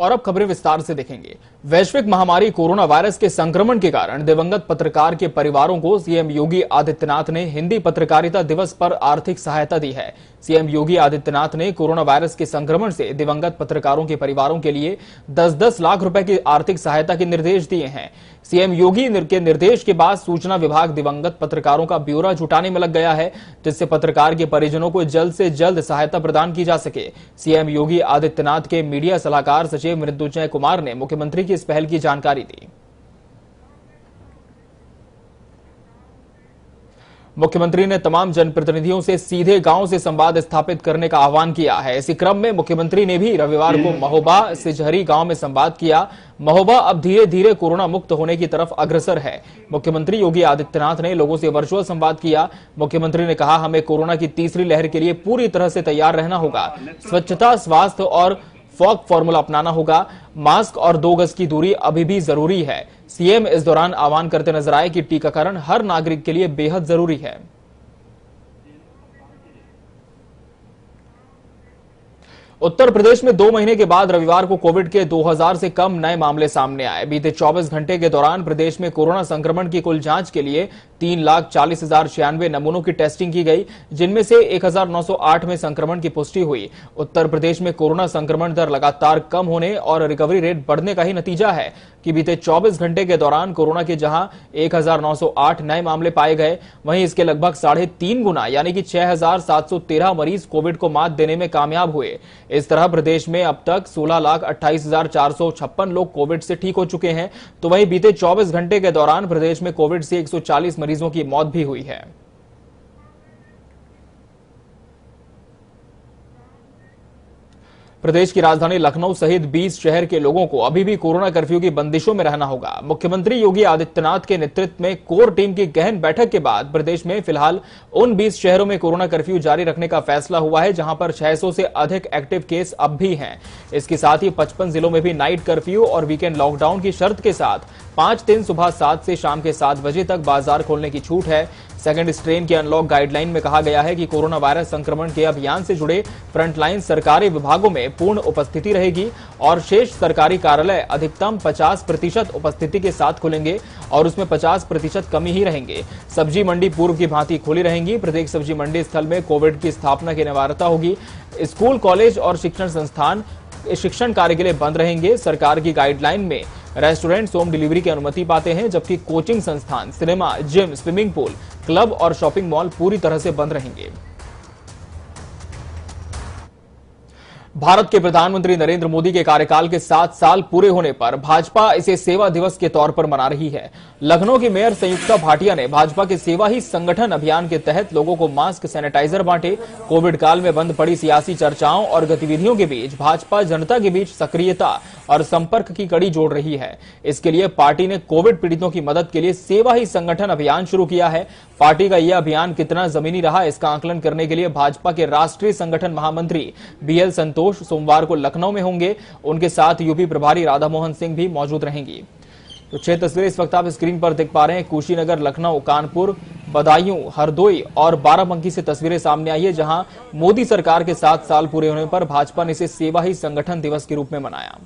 और अब खबरें विस्तार से देखेंगे। वैश्विक महामारी कोरोना वायरस के संक्रमण के कारण दिवंगत पत्रकार के परिवारों को सीएम योगी आदित्यनाथ ने हिंदी पत्रकारिता दिवस पर आर्थिक सहायता दी है। सीएम योगी आदित्यनाथ ने कोरोना वायरस के संक्रमण से दिवंगत पत्रकारों के परिवारों के लिए 10-10 लाख रुपए की आर्थिक सहायता के निर्देश दिए हैं। सीएम योगी के निर्देश के बाद सूचना विभाग दिवंगत पत्रकारों का ब्यौरा जुटाने में लग गया है, जिससे पत्रकार के परिजनों को जल्द से जल्द सहायता प्रदान की जा सके। सीएम योगी आदित्यनाथ के मीडिया सलाहकार सचिव मृत्युंजय कुमार ने मुख्यमंत्री की इस पहल की जानकारी दी। मुख्यमंत्री ने तमाम जनप्रतिनिधियों से सीधे गांव से संवाद स्थापित करने का आह्वान किया है। इसी क्रम में मुख्यमंत्री ने भी रविवार को महोबा सिजहरी गांव में संवाद किया। महोबा अब धीरे धीरे कोरोना मुक्त होने की तरफ अग्रसर है। मुख्यमंत्री योगी आदित्यनाथ ने लोगों से वर्चुअल संवाद किया। मुख्यमंत्री ने कहा, हमें कोरोना की तीसरी लहर के लिए पूरी तरह से तैयार रहना होगा। स्वच्छता, स्वास्थ्य और फॉग फॉर्मूला अपनाना होगा। मास्क और 2 गज की दूरी अभी भी जरूरी है। सीएम इस दौरान आह्वान करते नजर आए कि टीकाकरण हर नागरिक के लिए बेहद जरूरी है। उत्तर प्रदेश में 2 महीने के बाद रविवार को कोविड के 2000 से कम नए मामले सामने आए। बीते 24 घंटे के दौरान प्रदेश में कोरोना संक्रमण की कुल जांच के लिए 3,40,096 नमूनों की टेस्टिंग की गई, जिनमें से 1,908 में संक्रमण की पुष्टि हुई। उत्तर प्रदेश में कोरोना संक्रमण दर लगातार कम होने और रिकवरी रेट बढ़ने का ही नतीजा है कि बीते 24 घंटे के दौरान कोरोना के जहां 1,908 नए मामले पाए गए, वहीं इसके लगभग 3.5 गुना यानी कि 6,713 मरीज कोविड को मात देने में कामयाब हुए। इस तरह प्रदेश में अब तक 16,28,456 लोग कोविड से ठीक हो चुके हैं। तो वहीं बीते 24 घंटे के दौरान प्रदेश में कोविड से 140 मरीजों की मौत भी हुई है। प्रदेश की राजधानी लखनऊ सहित 20 शहर के लोगों को अभी भी कोरोना कर्फ्यू की बंदिशों में रहना होगा। मुख्यमंत्री योगी आदित्यनाथ के नेतृत्व में कोर टीम की गहन बैठक के बाद प्रदेश में फिलहाल उन 20 शहरों में कोरोना कर्फ्यू जारी रखने का फैसला हुआ है, जहां पर 600 से अधिक एक्टिव केस अब भी हैं। इसके साथ ही 55 जिलों में भी नाइट कर्फ्यू और वीकेंड लॉकडाउन की शर्त के साथ 5 दिन सुबह 7 से शाम के 7 बजे तक बाजार खोलने की छूट है। सेकेंड स्ट्रेन के अनलॉक गाइडलाइन में कहा गया है कि कोरोना वायरस संक्रमण के अभियान से जुड़े फ्रंटलाइन सरकारी विभागों में पूर्ण उपस्थिति रहेगी और शेष सरकारी कार्यालय अधिकतम 50% उपस्थिति के साथ खुलेंगे और उसमें 50% कमी ही रहेंगे। सब्जी मंडी पूर्व की भांति खुली रहेंगी। प्रत्येक सब्जी मंडी स्थल में कोविड की स्थापना की अनिवार्यता होगी। स्कूल, कॉलेज और शिक्षण संस्थान शिक्षण कार्य के लिए बंद रहेंगे। सरकार की गाइडलाइन में रेस्टोरेंट होम डिलीवरी की अनुमति पाते हैं, जबकि कोचिंग संस्थान, cinema, gym, swimming pool, club और शॉपिंग मॉल पूरी तरह से बंद रहेंगे। भारत के प्रधानमंत्री नरेंद्र मोदी के कार्यकाल के 7 साल पूरे होने पर भाजपा इसे सेवा दिवस के तौर पर मना रही है। लखनऊ की मेयर संयुक्ता भाटिया ने भाजपा के सेवा ही संगठन अभियान के तहत लोगों को मास्क, सैनिटाइजर बांटे। कोविड काल में बंद पड़ी सियासी चर्चाओं और गतिविधियों के बीच भाजपा जनता के बीच सक्रियता और संपर्क की कड़ी जोड़ रही है। इसके लिए पार्टी ने कोविड पीड़ितों की मदद के लिए सेवा ही संगठन अभियान शुरू किया है। पार्टी का यह अभियान कितना जमीनी रहा, इसका आकलन करने के लिए भाजपा के राष्ट्रीय संगठन महामंत्री BL संतोष सोमवार को लखनऊ में होंगे। उनके साथ यूपी प्रभारी राधा मोहन सिंह भी मौजूद रहेंगी। तो 6 तस्वीरें इस वक्त आप स्क्रीन पर देख पा रहे हैं। कुशीनगर, लखनऊ, कानपुर, बदायूं, हरदोई और बाराबंकी से तस्वीरें सामने आई है, जहां मोदी सरकार के 7 साल पूरे होने पर भाजपा ने इसे सेवा ही संगठन दिवस के रूप में मनाया।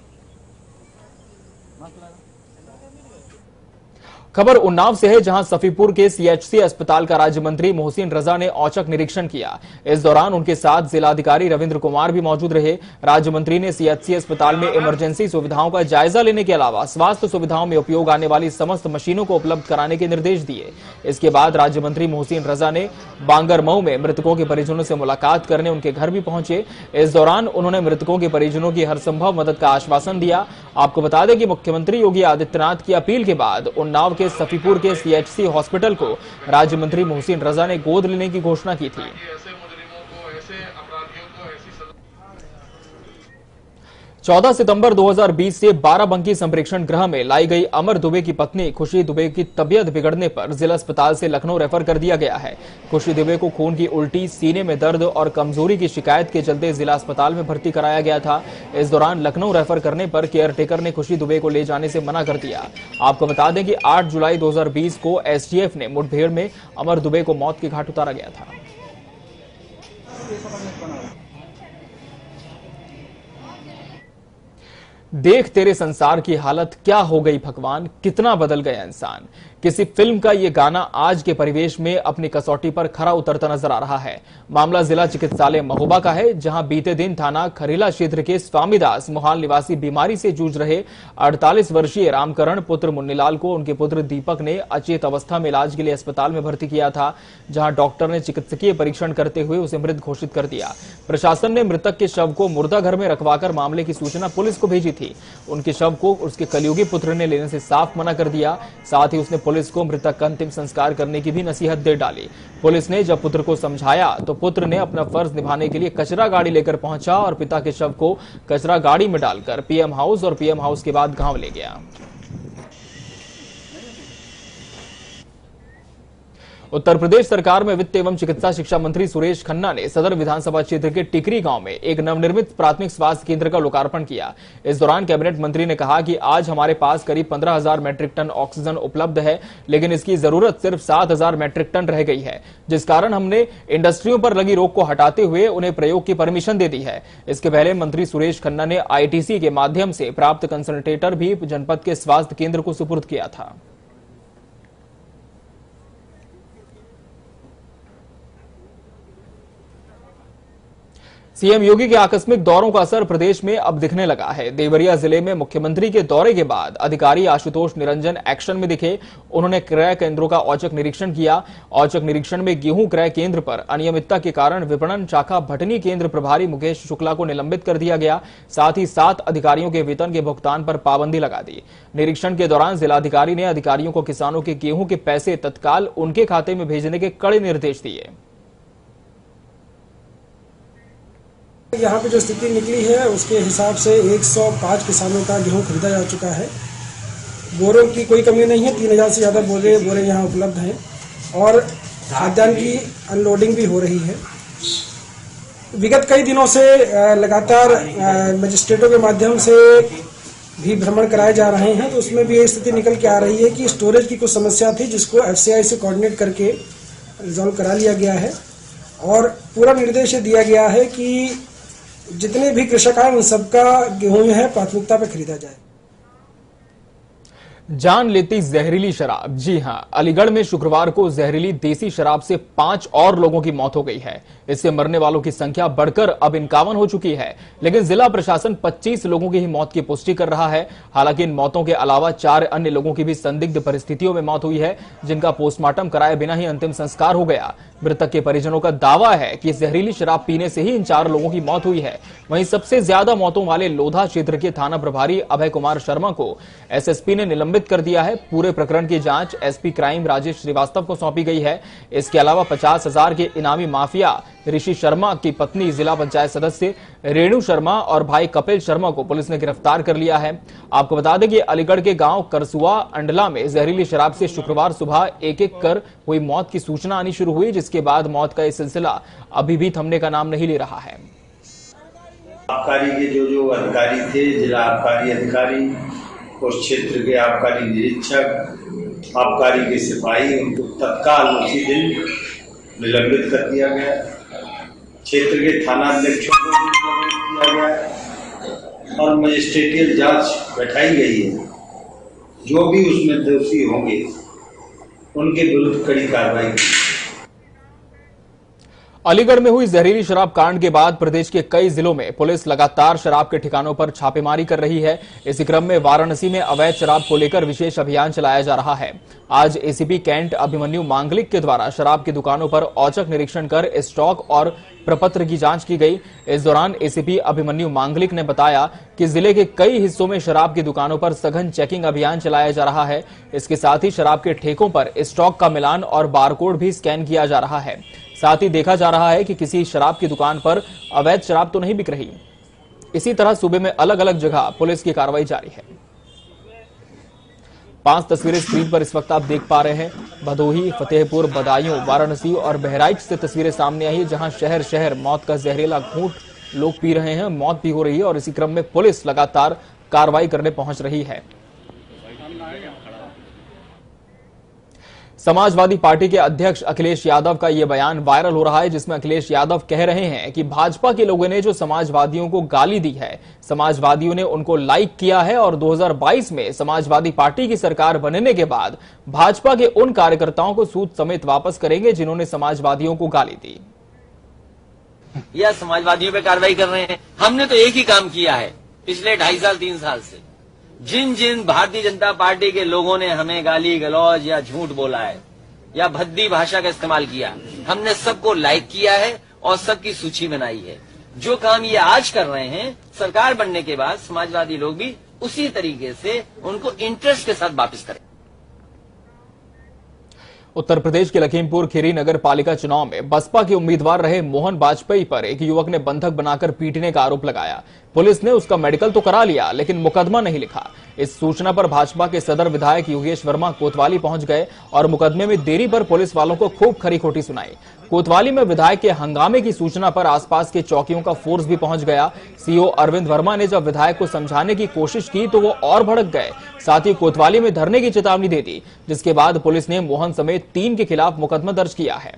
खबर उन्नाव से है, जहां सफीपुर के CHC अस्पताल का राज्य मंत्री मोहसिन रजा ने औचक निरीक्षण किया। इस दौरान उनके साथ जिलाधिकारी रविंद्र कुमार भी मौजूद रहे। राज्य मंत्री ने CHC अस्पताल में इमरजेंसी सुविधाओं का जायजा लेने के अलावा स्वास्थ्य सुविधाओं में उपयोग आने वाली समस्त मशीनों को उपलब्ध कराने के निर्देश दिए। इसके बाद राज्य मंत्री मोहसिन रजा ने बांगरमऊ में मृतकों के परिजनों से मुलाकात करने उनके घर भी पहुंचे। इस दौरान उन्होंने मृतकों के परिजनों की हर संभव मदद का आश्वासन दिया। आपको बता दें कि मुख्यमंत्री योगी आदित्यनाथ की अपील के बाद उन्नाव के सफीपुर के CHC हॉस्पिटल को राज्य मंत्री मोहसिन रजा ने गोद लेने की घोषणा की थी। 14 सितंबर 2020 से बाराबंकी संप्रेक्षण गृह में लाई गई अमर दुबे की पत्नी खुशी दुबे की तबियत बिगड़ने पर जिला अस्पताल से लखनऊ रेफर कर दिया गया है। खुशी दुबे को खून की उल्टी, सीने में दर्द और कमजोरी की शिकायत के चलते जिला अस्पताल में भर्ती कराया गया था। इस दौरान लखनऊ रेफर करने पर केयर टेकर ने खुशी दुबे को ले जाने से मना कर दिया। आपको बता दें कि 8 जुलाई 2020 को STF ने मुठभेड़ में अमर दुबे को मौत के घाट उतारा गया था। देख तेरे संसार की हालत क्या हो गई भगवान, कितना बदल गया इंसान। किसी फिल्म का ये गाना आज के परिवेश में अपनी कसौटी पर खरा उतरता नजर आ रहा है। मामला जिला चिकित्सालय महोबा का है, जहां बीते दिन थाना खरीला क्षेत्र के स्वामीदास मोहाल निवासी बीमारी से जूझ रहे 48 वर्षीय रामकरण पुत्र मुन्नीलाल को उनके पुत्र दीपक ने अचेत अवस्था में इलाज के लिए अस्पताल में भर्ती किया था, जहां डॉक्टर ने चिकित्सकीय परीक्षण करते हुए उसे मृत घोषित कर दिया। प्रशासन ने मृतक के शव को मुर्दा घर में रखवाकर मामले की सूचना पुलिस को भेजी थी। उनके शव को उसके कलयुगी पुत्र ने लेने से साफ मना कर दिया। साथ ही उसने पुलिस को मृतक का अंतिम संस्कार करने की भी नसीहत दे डाली। पुलिस ने जब पुत्र को समझाया तो पुत्र ने अपना फर्ज निभाने के लिए कचरा गाड़ी लेकर पहुंचा और पिता के शव को कचरा गाड़ी में डालकर पीएम हाउस और पीएम हाउस के बाद गांव ले गया। उत्तर प्रदेश सरकार में वित्त एवं चिकित्सा शिक्षा मंत्री सुरेश खन्ना ने सदर विधानसभा क्षेत्र के टिकरी गांव में एक नवनिर्मित प्राथमिक स्वास्थ्य केंद्र का लोकार्पण किया। इस दौरान कैबिनेट मंत्री ने कहा कि आज हमारे पास करीब 15,000 मैट्रिक टन ऑक्सीजन उपलब्ध है, लेकिन इसकी जरूरत सिर्फ 7,000 मैट्रिक टन रह गई है, जिस कारण हमने इंडस्ट्रियों पर लगी रोक को हटाते हुए उन्हें प्रयोग की परमिशन दे दी है। इसके पहले मंत्री सुरेश खन्ना ने आईटीसी के माध्यम से प्राप्त कंसंट्रेटर भी जनपद के स्वास्थ्य केंद्र को सुपुर्द किया था। सीएम योगी के आकस्मिक दौरों का असर प्रदेश में अब दिखने लगा है। देवरिया जिले में मुख्यमंत्री के दौरे के बाद अधिकारी आशुतोष निरंजन एक्शन में दिखे। उन्होंने क्रय केंद्रों का औचक निरीक्षण किया। औचक निरीक्षण में गेहूं क्रय केंद्र पर अनियमितता के कारण विपणन शाखा भटनी केंद्र प्रभारी मुकेश शुक्ला को निलंबित कर दिया गया। साथ ही 7 अधिकारियों के वेतन के भुगतान पर पाबंदी लगा दी। निरीक्षण के दौरान जिलाधिकारी ने अधिकारियों को किसानों के गेहूं के पैसे तत्काल उनके खाते में भेजने के कड़े निर्देश दिए। यहाँ पे जो स्थिति निकली है उसके हिसाब से 105 किसानों का गेहूं खरीदा जा चुका है। बोरों की कोई कमी नहीं है, 3,000 से ज़्यादा बोरे यहाँ उपलब्ध हैं और खाद्यान्न की अनलोडिंग भी हो रही है। विगत कई दिनों से लगातार मजिस्ट्रेटों के माध्यम से भी भ्रमण कराए जा रहे हैं, तो उसमें भी ये स्थिति निकल के आ रही है कि स्टोरेज की कुछ समस्या थी, जिसको एफसीआई से कोऑर्डिनेट करके रिजॉल्व करा लिया गया है और पूरा निर्देश दिया गया है कि जितने भी कृषक हैं उन सबका गेहूं है प्राथमिकता पर खरीदा जाए। जान लेती जहरीली शराब। जी हां, अलीगढ़ में शुक्रवार को जहरीली देसी शराब से 5 और लोगों की मौत हो गई है। इससे मरने वालों की संख्या बढ़कर अब 51 हो चुकी है, लेकिन जिला प्रशासन 25 लोगों की ही मौत की पुष्टि कर रहा है। हालांकि इन मौतों के अलावा 4 अन्य लोगों की भी संदिग्ध परिस्थितियों में मौत हुई है, जिनका पोस्टमार्टम कराए बिना ही अंतिम संस्कार हो गया। मृतक के परिजनों का दावा है कि जहरीली शराब पीने से ही इन 4 लोगों की मौत हुई है। वहीं सबसे ज्यादा मौतों वाले लोधा क्षेत्र के थाना प्रभारी अभय कुमार शर्मा को एसएसपी ने निलंबित कर दिया है। पूरे प्रकरण की जांच एसपी क्राइम राजेश श्रीवास्तव को सौंपी गई है। इसके अलावा 50,000 के इनामी माफिया ऋषि शर्मा की पत्नी जिला पंचायत सदस्य रेणु शर्मा और भाई कपिल शर्मा को पुलिस ने गिरफ्तार कर लिया है। आपको बता दें कि अलीगढ़ के गांव करसुआ अंडला में जहरीली शराब से शुक्रवार सुबह एक कर हुई मौत की सूचना आनी शुरू हुई, जिसके बाद मौत का यह सिलसिला अभी भी थमने का नाम नहीं ले रहा है। आबकारी के जो अधिकारी थे, जिला आबकारी अधिकारी, उस क्षेत्र के आबकारी निरीक्षक, आबकारी के सिपाही, उनको तत्काल उसी दिन निलंबित कर दिया गया। क्षेत्र के थाना अध्यक्षों को निलंबित किया गया और मजिस्ट्रेटियल जांच बैठाई गई है। जो भी उसमें दोषी होंगे उनके विरुद्ध कड़ी कार्रवाई की। अलीगढ़ में हुई जहरीली शराब कांड के बाद प्रदेश के कई जिलों में पुलिस लगातार शराब के ठिकानों पर छापेमारी कर रही है। इसी क्रम में वाराणसी में अवैध शराब को लेकर विशेष अभियान चलाया जा रहा है। आज एसीपी कैंट अभिमन्यु मांगलिक के द्वारा शराब की दुकानों पर औचक निरीक्षण कर स्टॉक और प्रपत्र की जांच की गई। इस दौरान एसीपी अभिमन्यु मांगलिक ने बताया कि जिले के कई हिस्सों में शराब की दुकानों पर सघन चेकिंग अभियान चलाया जा रहा है। इसके साथ ही शराब के ठेकों पर स्टॉक का मिलान और बारकोड भी स्कैन किया जा रहा है। साथ ही देखा जा रहा है कि किसी शराब की दुकान पर अवैध शराब तो नहीं बिक रही। इसी तरह सूबे में अलग अलग जगह पुलिस की कार्रवाई जारी है। 5 तस्वीरें स्क्रीन पर इस वक्त आप देख पा रहे हैं। भदोही, फतेहपुर, बदायूं, वाराणसी और बहराइच से तस्वीरें सामने आई है, जहां शहर शहर मौत का जहरीला घूंट लोग पी रहे हैं, मौत भी हो रही है और इसी क्रम में पुलिस लगातार कार्रवाई करने पहुंच रही है। समाजवादी पार्टी के अध्यक्ष अखिलेश यादव का यह बयान वायरल हो रहा है, जिसमें अखिलेश यादव कह रहे हैं कि भाजपा के लोगों ने जो समाजवादियों को गाली दी है, समाजवादियों ने उनको लाइक किया है और 2022 में समाजवादी पार्टी की सरकार बनने के बाद भाजपा के उन कार्यकर्ताओं को सूद समेत वापस करेंगे जिन्होंने समाजवादियों को गाली दी। या समाजवादियों पे कार्रवाई कर रहे हैं। हमने तो एक ही काम किया है पिछले 2.5 साल 3 साल से। जिन जिन भारतीय जनता पार्टी के लोगों ने हमें गाली गलौज या झूठ बोला है या भद्दी भाषा का इस्तेमाल किया, हमने सबको लाइक किया है और सबकी सूची बनाई है। जो काम ये आज कर रहे हैं, सरकार बनने के बाद समाजवादी लोग भी उसी तरीके से उनको इंटरेस्ट के साथ वापस करें। उत्तर प्रदेश के लखीमपुर खीरी नगर पालिका चुनाव में बसपा के उम्मीदवार रहे मोहन वाजपेयी पर एक युवक ने बंधक बनाकर पीटने का आरोप लगाया। पुलिस ने उसका मेडिकल तो करा लिया, लेकिन मुकदमा नहीं लिखा। इस सूचना पर भाजपा के सदर विधायक योगेश वर्मा कोतवाली पहुंच गए और मुकदमे में देरी पर पुलिस वालों को खूब खरी खोटी सुनाई। कोतवाली में विधायक के हंगामे की सूचना पर आसपास के चौकियों का फोर्स भी पहुंच गया। सीओ अरविंद वर्मा ने जब विधायक को समझाने की कोशिश की तो वो और भड़क गए, साथ ही कोतवाली में धरने की चेतावनी दे दी, जिसके बाद पुलिस ने मोहन समेत 3 के खिलाफ मुकदमा दर्ज किया है।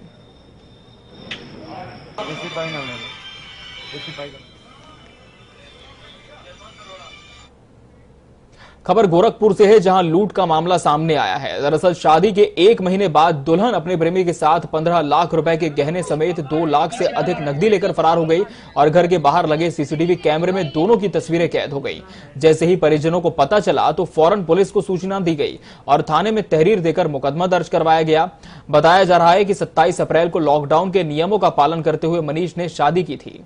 खबर गोरखपुर से है, जहां लूट का मामला सामने आया है। दरअसल शादी के 1 महीने बाद दुल्हन अपने प्रेमी के साथ 15 लाख रुपए के गहने समेत 2 लाख से अधिक नकदी लेकर फरार हो गई और घर के बाहर लगे सीसीटीवी कैमरे में दोनों की तस्वीरें कैद हो गई। जैसे ही परिजनों को पता चला तो फौरन पुलिस को सूचना दी गई और थाने में तहरीर देकर मुकदमा दर्ज करवाया गया। बताया जा रहा है कि 27 अप्रैल को लॉकडाउन के नियमों का पालन करते हुए मनीष ने शादी की थी।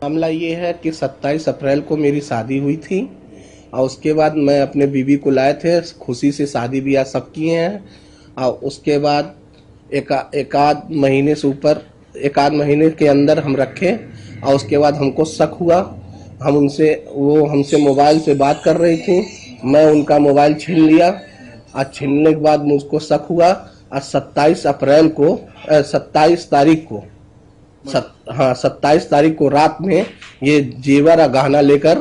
मामला ये है कि 27 अप्रैल को मेरी शादी हुई थी और उसके बाद मैं अपने बीवी को लाए थे। खुशी से शादी ब्याह सब किए हैं और उसके बाद एक आध महीने से ऊपर एक आध महीने के अंदर हम रखे और उसके बाद हमको शक हुआ। वो हमसे मोबाइल से बात कर रही थी, मैं उनका मोबाइल छीन लिया और छीनने के बाद मुझको शक हुआ और 27 तारीख को रात में ये जेवर और गहना लेकर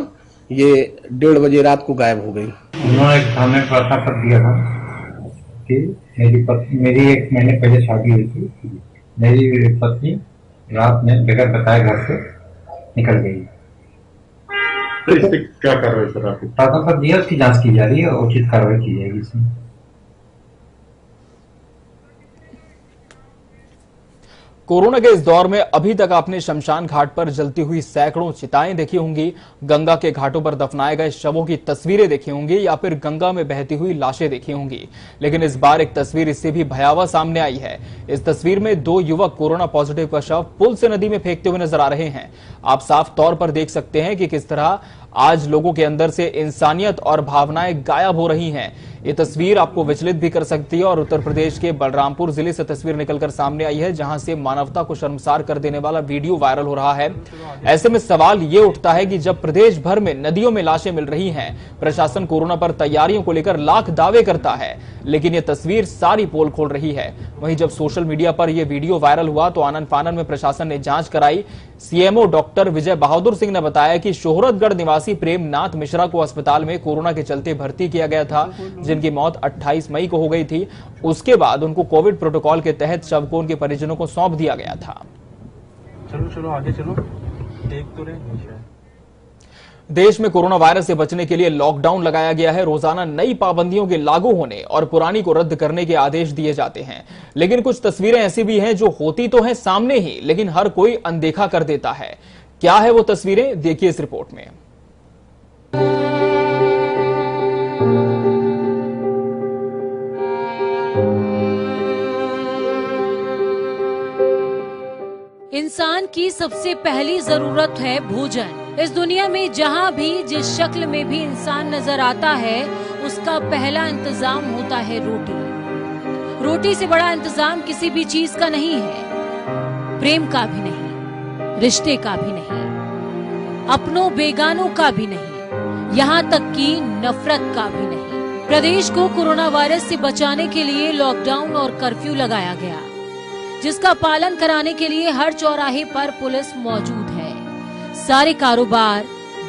ये 1:30 बजे रात को गायब हो गई। उन्होंने थाने में पत्र दिया था कि मेरी 1 महीने पहले शादी हुई थी, मेरी पत्नी रात में बगैर बताए घर से निकल गई। तो इससे क्या कार्रवाई सर? आप पत्र दिया, उसकी जांच की जा रही है और उचित कार्रवाई की जाएगी इसमें। कोरोना के इस दौर में अभी तक आपने शमशान घाट पर जलती हुई सैकड़ों चिताएं देखी होंगी, गंगा के घाटों पर दफनाए गए शवों की तस्वीरें देखी होंगी या फिर गंगा में बहती हुई लाशें देखी होंगी। लेकिन इस बार एक तस्वीर इससे भी भयावह सामने आई है। इस तस्वीर में 2 युवक कोरोना पॉजिटिव का शव पुल से नदी में फेंकते हुए नजर आ रहे हैं। आप साफ तौर पर देख सकते हैं कि किस तरह आज लोगों के अंदर से इंसानियत और भावनाएं गायब हो रही हैं। ये तस्वीर आपको विचलित भी कर सकती है और उत्तर प्रदेश के बलरामपुर जिले से तस्वीर निकलकर सामने आई है, जहां से मानवता को शर्मसार कर देने वाला वीडियो वायरल हो रहा है। ऐसे में सवाल ये उठता है कि जब प्रदेश भर में नदियों में लाशें मिल रही हैं, प्रशासन कोरोना पर तैयारियों को लेकर लाख दावे करता है, लेकिन ये तस्वीर सारी पोल खोल रही है। वहीं जब सोशल मीडिया पर यह वीडियो वायरल हुआ तो आनन फानन में प्रशासन ने जांच कराई। सीएमओ डॉक्टर विजय बहादुर सिंह ने बताया कि शोहरतगढ़ निवासी प्रेमनाथ मिश्रा को अस्पताल में कोरोना के चलते भर्ती किया गया था, जिनकी मौत 28 मई को हो गई थी। उसके बाद उनको कोविड प्रोटोकॉल के तहत शव को उनके परिजनों को सौंप दिया गया था। चलो आगे चलो, देख तो रहे। देश में कोरोना वायरस से बचने के लिए लॉकडाउन लगाया गया है। रोजाना नई पाबंदियों के लागू होने और पुरानी को रद्द करने के आदेश दिए जाते हैं, लेकिन कुछ तस्वीरें ऐसी भी हैं जो होती तो हैं सामने ही, लेकिन हर कोई अनदेखा कर देता है। क्या है वो तस्वीरें, देखिए इस रिपोर्ट में। इंसान की सबसे पहली जरूरत है भोजन। इस दुनिया में जहाँ भी जिस शक्ल में भी इंसान नजर आता है, उसका पहला इंतजाम होता है रोटी। रोटी से बड़ा इंतजाम किसी भी चीज का नहीं है। प्रेम का भी नहीं, रिश्ते का भी नहीं, अपनों बेगानों का भी नहीं, यहाँ तक कि नफरत का भी नहीं। प्रदेश को कोरोना वायरस से बचाने के लिए लॉकडाउन और कर्फ्यू लगाया गया, जिसका पालन कराने के लिए हर चौराहे पर पुलिस मौजूद है। सारे कारोबार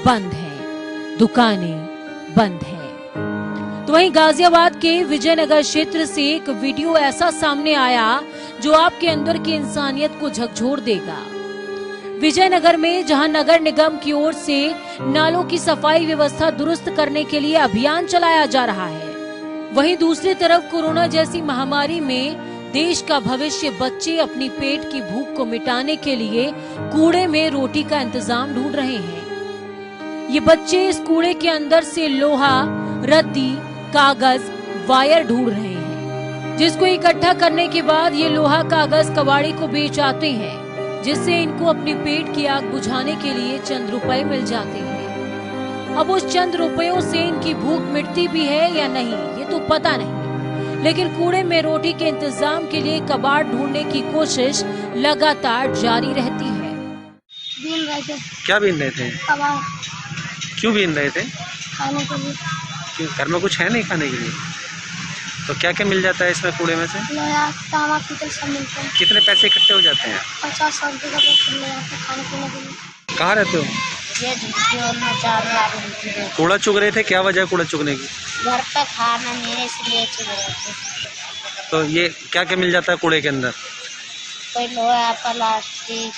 बंद हैं, दुकानें बंद हैं। तो वहीं गाजियाबाद के विजयनगर क्षेत्र से एक वीडियो ऐसा सामने आया जो आपके अंदर की इंसानियत को झकझोर देगा। विजयनगर में जहां नगर निगम की ओर से नालों की सफाई व्यवस्था दुरुस्त करने के लिए अभियान चलाया जा रहा है, वहीं दूसरी तरफ कोरोना जैसी महामारी में देश का भविष्य बच्चे अपनी पेट की भूख को मिटाने के लिए कूड़े में रोटी का इंतजाम ढूंढ रहे हैं। ये बच्चे इस कूड़े के अंदर से लोहा, रद्दी, कागज, वायर ढूंढ रहे हैं, जिसको इकट्ठा करने के बाद ये लोहा कागज कबाड़ी को बेच आते हैं, जिससे इनको अपनी पेट की आग बुझाने के लिए चंद रुपए मिल जाते हैं। अब उस चंद रुपयों से इनकी भूख मिटती भी है या नहीं ये तो पता नहीं, लेकिन कूड़े में रोटी के इंतजाम के लिए कबाड़ ढूंढने की कोशिश लगातार जारी रहती है। बीन रहे थे। क्या बीन रहे थे? कबाड़। क्यों बीन रहे थे? खाने के लिए। क्यों, घर में कुछ है नहीं खाने के लिए? तो क्या क्या मिल जाता है इसमें कूड़े में से? लोहा, तांबा, पीतल सब मिलते हैं। कितने पैसे इकट्ठे हो जाते हैं? 50-100 रुपये का पैसा ले जाते हैं खाने पीने के लिए। कहाँ रहते हो? ये झुग्गी और मैं 4 लाख कूड़ा चुग रहे थे, क्या वजह है कूड़ा चुगने की? घर का खाना मेरे इसलिए चुग रहे थे। तो ये क्या क्या मिल जाता है कूड़े के अंदर? कोई लोहा, प्लास्टिक,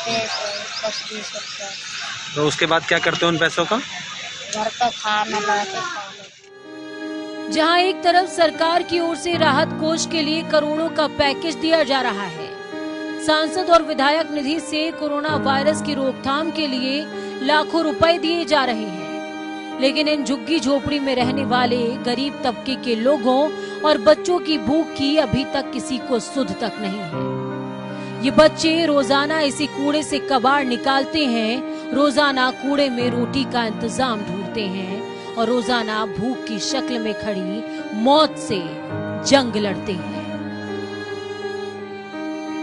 10-20 रुपये। तो उसके बाद क्या करते हो उन पैसों का? घर का खाना ला के खा लेते। जहां एक तरफ सरकार की ओर से राहत कोष के लिए करोड़ों का पैकेज दिया जा रहा है, सांसद और विधायक निधि से कोरोना वायरस की रोकथाम के लिए लाखों रुपए दिए जा रहे हैं, लेकिन इन झुग्गी झोपड़ी में रहने वाले गरीब तबके के लोगों और बच्चों की भूख की अभी तक किसी को सुध तक नहीं है। ये बच्चे रोजाना इसी कूड़े से कबाड़ निकालते हैं, रोजाना कूड़े में रोटी का इंतजाम ढूंढते हैं और रोजाना भूख की शक्ल में खड़ी मौत से जंग लड़ते हैं।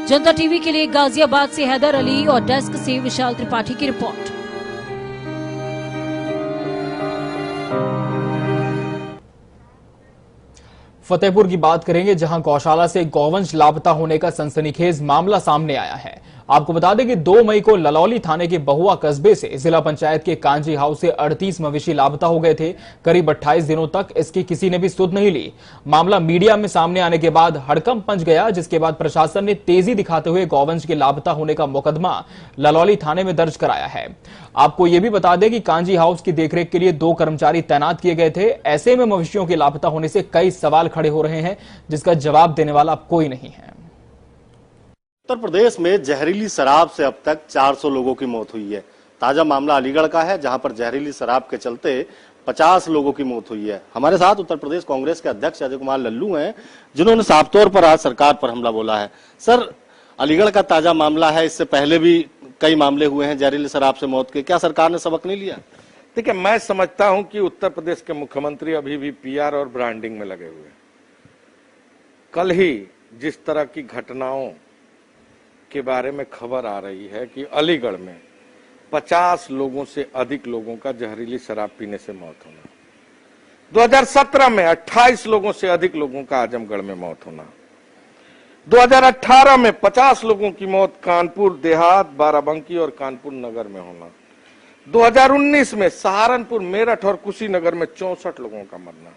जनता टीवी के लिए गाजियाबाद से हैदर अली और डेस्क से विशाल त्रिपाठी की रिपोर्ट। फतेहपुर की बात करेंगे, जहां गौशाला से गौवंश लापता होने का सनसनीखेज मामला सामने आया है। आपको बता दें कि 2 मई को ललौली थाने के बहुआ कस्बे से जिला पंचायत के कांजी हाउस से 38 मवेशी लापता हो गए थे। करीब 28 दिनों तक इसकी किसी ने भी सुध नहीं ली। मामला मीडिया में सामने आने के बाद हड़कंप मच गया, जिसके बाद प्रशासन ने तेजी दिखाते हुए गौवंश के लापता होने का मुकदमा ललौली थाने में दर्ज कराया है। आपको यह भी बता दें कि कांजी हाउस की देखरेख के लिए 2 कर्मचारी तैनात किए गए थे। ऐसे में मवेशियों के लापता होने से कई सवाल खड़े हो रहे हैं, जिसका जवाब देने वाला अब कोई नहीं है। उत्तर प्रदेश में जहरीली शराब से अब तक 400 लोगों की मौत हुई है। ताजा मामला अलीगढ़ का है, जहां पर जहरीली शराब के चलते 50 लोगों की मौत हुई है। हमारे साथ उत्तर प्रदेश कांग्रेस के अध्यक्ष अजय कुमार लल्लू हैं, जिन्होंने साफ तौर पर आज सरकार पर हमला बोला है। सर, अलीगढ़ का ताजा मामला है, इससे पहले भी कई मामले हुए हैं जहरीली शराब से मौत के, क्या सरकार ने सबक नहीं लिया? देखिए, मैं समझता हूं कि उत्तर प्रदेश के मुख्यमंत्री अभी भी PR और ब्रांडिंग में लगे हुए हैं। कल ही जिस तरह की घटनाओं के बारे में खबर आ रही है कि अलीगढ़ में 50 लोगों से अधिक लोगों का जहरीली शराब पीने से मौत होना, 2017 में 28 लोगों से अधिक लोगों का आजमगढ़ में मौत होना, 2018 में 50 लोगों की मौत कानपुर देहात, बाराबंकी और कानपुर नगर में होना, 2019 में सहारनपुर, मेरठ और कुशीनगर में 64 लोगों का मरना,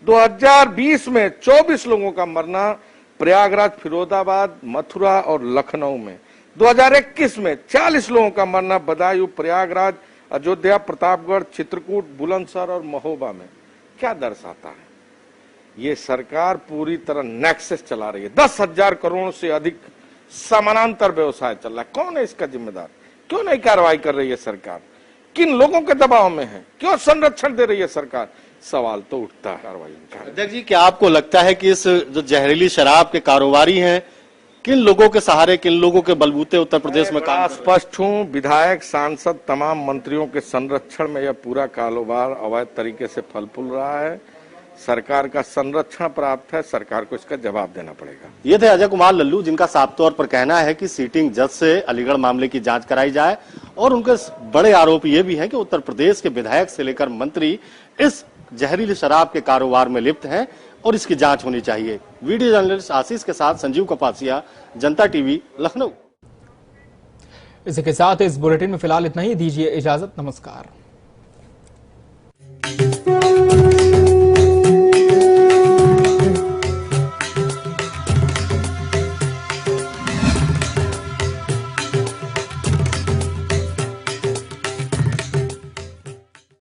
2020 में 24 लोगों का मरना प्रयागराज, फिरोजाबाद, मथुरा और लखनऊ में, 2021 में 40 लोगों का मरना बदायूं, प्रयागराज, अयोध्या, प्रतापगढ़, चित्रकूट, बुलंदशहर और महोबा में। क्या दर्शाता है? ये सरकार पूरी तरह नेक्सस चला रही है। 10,000 करोड़ से अधिक समानांतर व्यवसाय चल रहा है। कौन है इसका जिम्मेदार? क्यों नहीं कार्रवाई कर रही है सरकार? किन लोगों के दबाव में है? क्यों संरक्षण दे रही है सरकार? सवाल तो उठता है कार्रवाई का। अध्यक्ष जी, क्या आपको लगता है कि इस जो जहरीली शराब के कारोबारी हैं, किन लोगों के सहारे, किन लोगों के बलबूते उत्तर प्रदेश में काम? स्पष्ट हूं, विधायक, सांसद, तमाम मंत्रियों के संरक्षण में यह पूरा कारोबार अवैध तरीके से फल फूल रहा है। सरकार का संरक्षण प्राप्त है, सरकार को इसका जवाब देना पड़ेगा। ये थे अजय कुमार लल्लू, जिनका साफ तौर पर कहना है कि सीटिंग जज से अलीगढ़ मामले की जांच कराई जाए, और उनके बड़े आरोप ये भी है कि उत्तर प्रदेश के विधायक से लेकर मंत्री इस जहरीली शराब के कारोबार में लिप्त हैं और इसकी जांच होनी चाहिए। वीडियो जर्नलिस्ट आशीष के साथ संजीव कपासिया, जनता टीवी, लखनऊ। इसके साथ इस बुलेटिन में फिलहाल इतना ही। दीजिए इजाजत, नमस्कार।